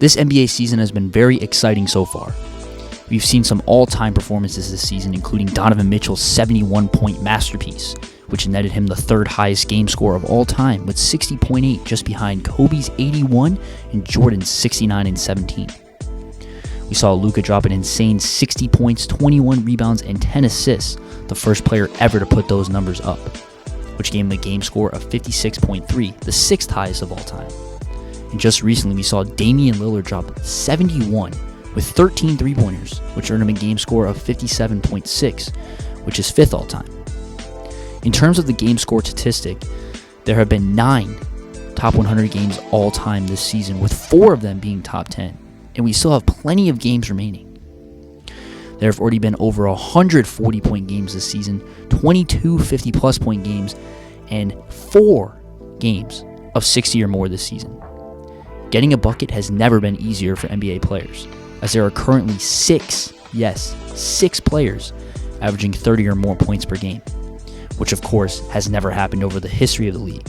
This NBA season has been very exciting so far. We've seen some all-time performances this season, including Donovan Mitchell's 71-point masterpiece, which netted him the third highest game score of all time with 60.8, just behind Kobe's 81 and Jordan's 69 and 17. We saw Luka drop an insane 60 points, 21 rebounds, and 10 assists, the first player ever to put those numbers up, which gave him a game score of 56.3, the sixth highest of all time. And just recently, we saw Damian Lillard drop 71 with 13 three-pointers, which earned him a game score of 57.6, which is fifth all time. In terms of the game score statistic, there have been 9 top 100 games all time this season, with 4 of them being top 10, and we still have plenty of games remaining. There have already been over 100 40-point games this season, 22 50-plus point games, and 4 games of 60 or more this season. Getting a bucket has never been easier for NBA players, as there are currently 6 players averaging 30 or more points per game, which of course has never happened over the history of the league.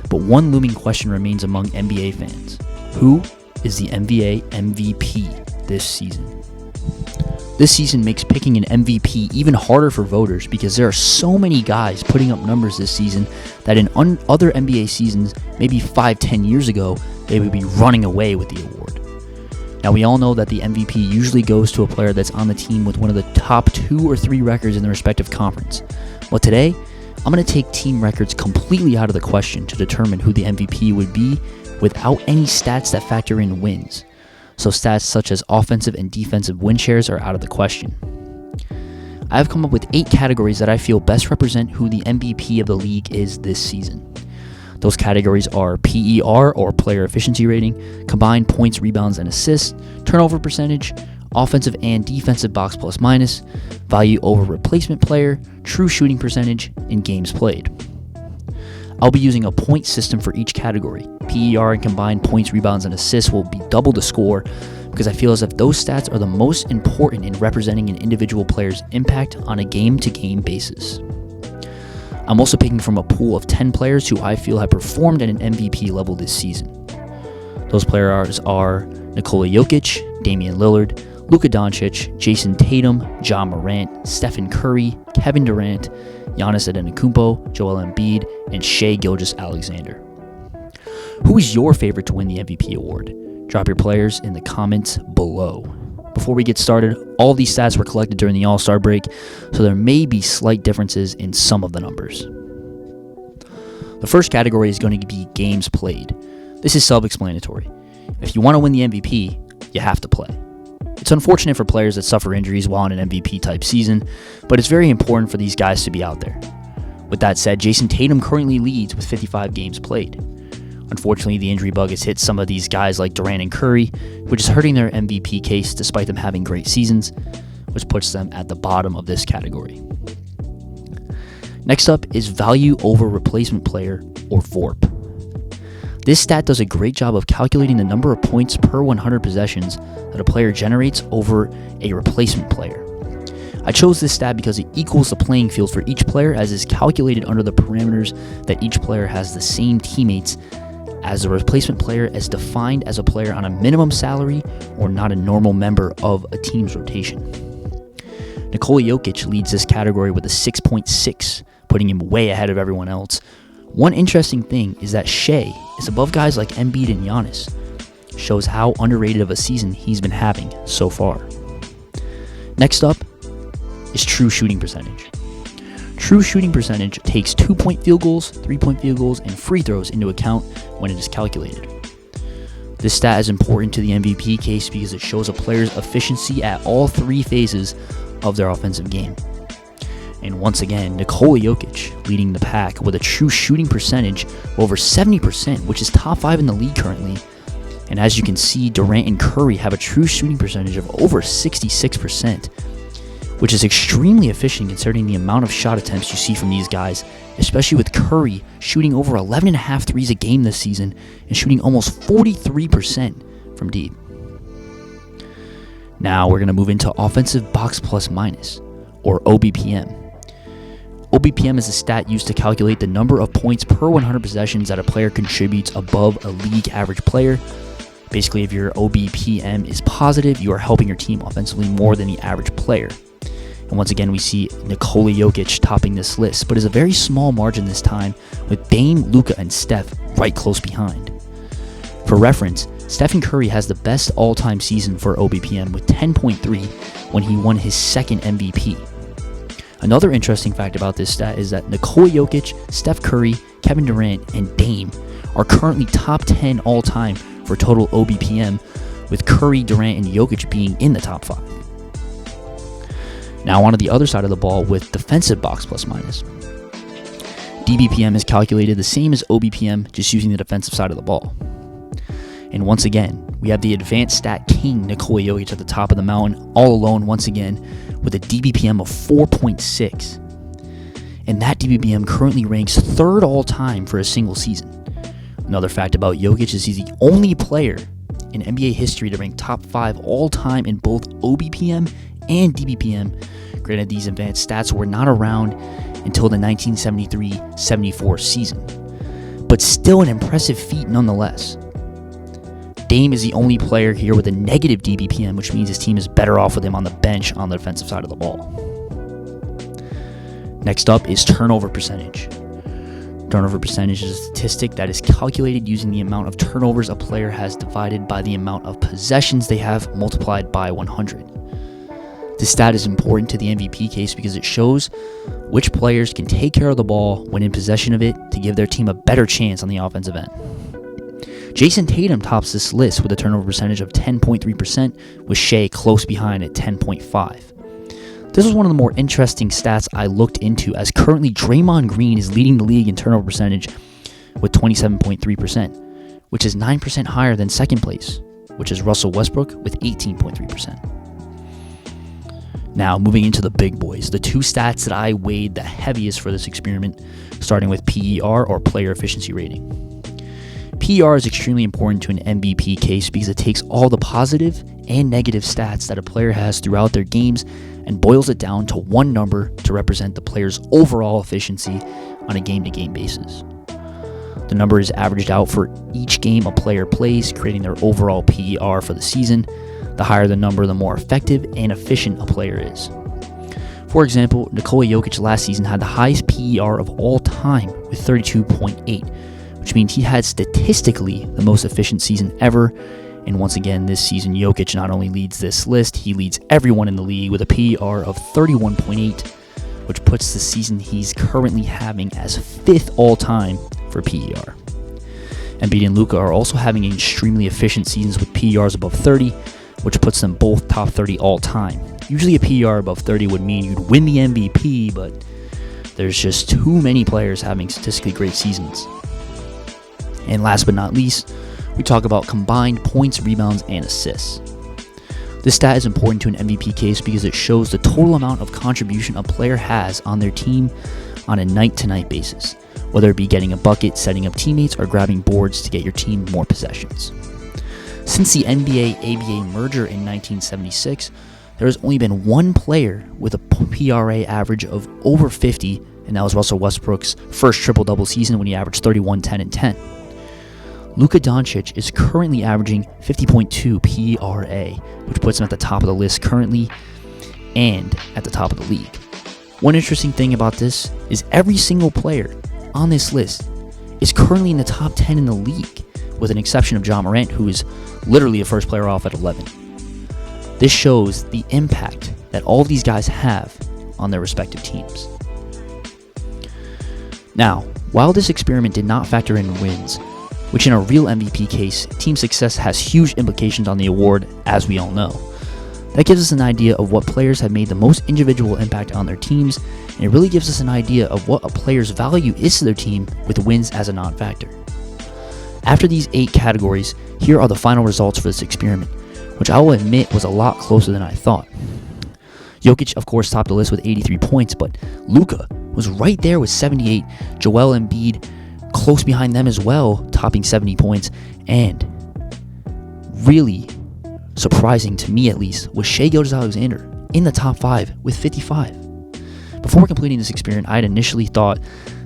But one looming question remains among NBA fans. Who is the NBA MVP this season? This season makes picking an MVP even harder for voters because there are so many guys putting up numbers this season that in other NBA seasons, maybe 5-10 years ago, they would be running away with the award. Now, we all know that the MVP usually goes to a player that's on the team with one of the top 2 or 3 records in the respective conference. But today, I'm going to take team records completely out of the question to determine who the MVP would be without any stats that factor in wins. So stats such as offensive and defensive win shares are out of the question. I have come up with 8 categories that I feel best represent who the MVP of the league is this season. Those categories are PER, or player efficiency rating, combined points, rebounds, and assists, turnover percentage, offensive and defensive box plus minus, value over replacement player, true shooting percentage, and games played. I'll be using a point system for each category. PER and combined points, rebounds, and assists will be double the score because I feel as if those stats are the most important in representing an individual player's impact on a game-to-game basis. I'm also picking from a pool of 10 players who I feel have performed at an MVP level this season. Those players are Nikola Jokić, Damian Lillard, Luka Doncic, Jayson Tatum, Ja Morant, Stephen Curry, Kevin Durant, Giannis Antetokounmpo, Joel Embiid, and Shai Gilgeous-Alexander. Who is your favorite to win the MVP award? Drop your players in the comments below. Before we get started, all these stats were collected during the All-Star break, so there may be slight differences in some of the numbers. The first category is going to be games played. This is self-explanatory. If you want to win the MVP, you have to play. It's unfortunate for players that suffer injuries while in an MVP-type season, but it's very important for these guys to be out there. With that said, Jayson Tatum currently leads with 55 games played. Unfortunately, the injury bug has hit some of these guys like Durant and Curry, which is hurting their MVP case despite them having great seasons, which puts them at the bottom of this category. Next up is value over replacement player, or VORP. This stat does a great job of calculating the number of points per 100 possessions that a player generates over a replacement player. I chose this stat because it equals the playing field for each player as is calculated under the parameters that each player has the same teammates as the replacement player, as defined as a player on a minimum salary or not a normal member of a team's rotation. Nikola Jokić leads this category with a 6.6, putting him way ahead of everyone else. One interesting thing is that Shai is above guys like Embiid and Giannis. Shows how underrated of a season he's been having so far. Next up is true shooting percentage. True shooting percentage takes 2-point field goals, 3-point field goals, and free throws into account when it is calculated. This stat is important to the MVP case because it shows a player's efficiency at all 3 phases of their offensive game. And once again, Nikola Jokić leading the pack with a true shooting percentage of over 70%, which is top 5 in the league currently. And as you can see, Durant and Curry have a true shooting percentage of over 66%, which is extremely efficient considering the amount of shot attempts you see from these guys, especially with Curry shooting over 11.5 threes a game this season and shooting almost 43% from deep. Now we're going to move into offensive box plus minus, or OBPM. OBPM is a stat used to calculate the number of points per 100 possessions that a player contributes above a league average player. Basically, if your OBPM is positive, you are helping your team offensively more than the average player. And once again, we see Nikola Jokić topping this list, but it's a very small margin this time, with Dame, Luka, and Steph right close behind. For reference, Stephen Curry has the best all-time season for OBPM with 10.3 when he won his second MVP. Another interesting fact about this stat is that Nikola Jokić, Steph Curry, Kevin Durant, and Dame are currently top 10 all-time for total OBPM, with Curry, Durant, and Jokić being in the top 5. Now on to the other side of the ball with defensive box plus minus. DBPM is calculated the same as OBPM, just using the defensive side of the ball. And once again, we have the advanced stat king Nikola Jokić at the top of the mountain, all alone once again, with a DBPM of 4.6. And that DBPM currently ranks 3rd all-time for a single season. Another fact about Jokić is he's the only player in NBA history to rank top 5 all-time in both OBPM and DBPM. Granted, these advanced stats were not around until the 1973-74 season, but still an impressive feat nonetheless. Dame is the only player here with a negative DBPM, which means his team is better off with him on the bench on the defensive side of the ball. Next up is turnover percentage. Turnover percentage is a statistic that is calculated using the amount of turnovers a player has divided by the amount of possessions they have multiplied by 100. This stat is important to the MVP case because it shows which players can take care of the ball when in possession of it to give their team a better chance on the offensive end. Jayson Tatum tops this list with a turnover percentage of 10.3%, with Shea close behind at 10.5%. This was one of the more interesting stats I looked into, as currently Draymond Green is leading the league in turnover percentage with 27.3%, which is 9% higher than second place, which is Russell Westbrook with 18.3%. Now, moving into the big boys, the two stats that I weighed the heaviest for this experiment, starting with PER, or player efficiency rating. PER is extremely important to an MVP case because it takes all the positive and negative stats that a player has throughout their games and boils it down to one number to represent the player's overall efficiency on a game-to-game basis. The number is averaged out for each game a player plays, creating their overall PER for the season. The higher the number, the more effective and efficient a player is. For example, Nikola Jokić last season had the highest PER of all time with 32.8, which means he had statistically the most efficient season ever. And once again, this season, Jokić not only leads this list, he leads everyone in the league with a PER of 31.8, which puts the season he's currently having as 5th all-time for PER. Embiid and Luka are also having extremely efficient seasons with PERs above 30, which puts them both top 30 all-time. Usually a PER above 30 would mean you'd win the MVP, but there's just too many players having statistically great seasons. And last but not least, we talk about combined points, rebounds, and assists. This stat is important to an MVP case because it shows the total amount of contribution a player has on their team on a night-to-night basis, whether it be getting a bucket, setting up teammates, or grabbing boards to get your team more possessions. Since the NBA-ABA merger in 1976, there has only been one player with a PRA average of over 50, and that was Russell Westbrook's first triple-double season when he averaged 31, 10, and 10. Luka Doncic is currently averaging 50.2 PRA, which puts him at the top of the list currently and at the top of the league. One interesting thing about this is every single player on this list is currently in the top 10 in the league, with an exception of Ja Morant, who is literally a first player off at 11. This shows the impact that all of these guys have on their respective teams. Now, while this experiment did not factor in wins, which in a real MVP case, team success has huge implications on the award, as we all know. That gives us an idea of what players have made the most individual impact on their teams, and it really gives us an idea of what a player's value is to their team with wins as a non-factor. After these 8 categories, here are the final results for this experiment, which I will admit was a lot closer than I thought. Jokić, of course, topped the list with 83 points, but Luka was right there with 78, Joel Embiid close behind them as well, topping 70 points, and really surprising to me at least was Shai Gilgeous-Alexander in the top 5 with 55. Before completing this experiment, I had initially thought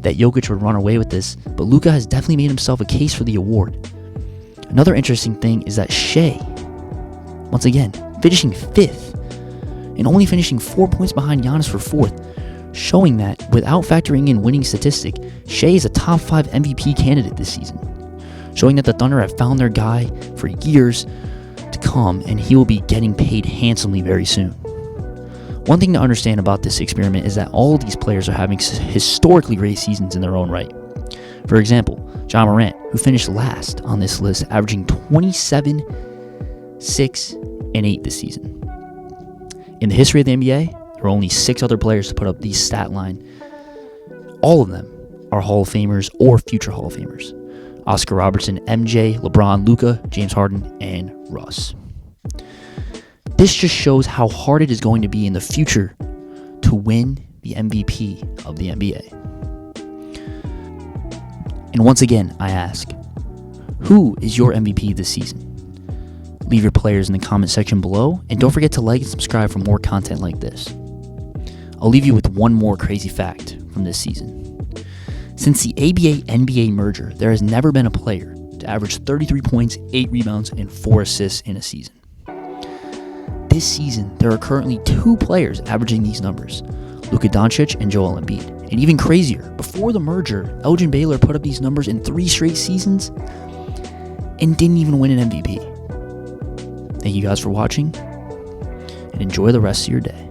that Jokić would run away with this, but Luka has definitely made himself a case for the award. Another interesting thing is that Shai, once again, finishing 5th and only finishing 4 points behind Giannis for 4th, showing that without factoring in winning statistic, Shai is a top 5 MVP candidate this season, showing that the Thunder have found their guy for years to come, and he will be getting paid handsomely very soon. One thing to understand about this experiment is that all these players are having historically great seasons in their own right. For example, Ja Morant, who finished last on this list, averaging 27, 6, and 8 this season. In the history of the NBA, there are only 6 other players to put up these stat line. All of them are Hall of Famers or future Hall of Famers. Oscar Robertson, MJ, LeBron, Luka, James Harden, and Russ. This just shows how hard it is going to be in the future to win the MVP of the NBA. And once again, I ask, who is your MVP this season? Leave your players in the comment section below, and don't forget to like and subscribe for more content like this. I'll leave you with one more crazy fact from this season. Since the ABA-NBA merger, there has never been a player to average 33 points, 8 rebounds, and 4 assists in a season. This season, there are currently 2 players averaging these numbers, Luka Doncic and Joel Embiid. And even crazier, before the merger, Elgin Baylor put up these numbers in 3 straight seasons and didn't even win an MVP. Thank you guys for watching, and enjoy the rest of your day.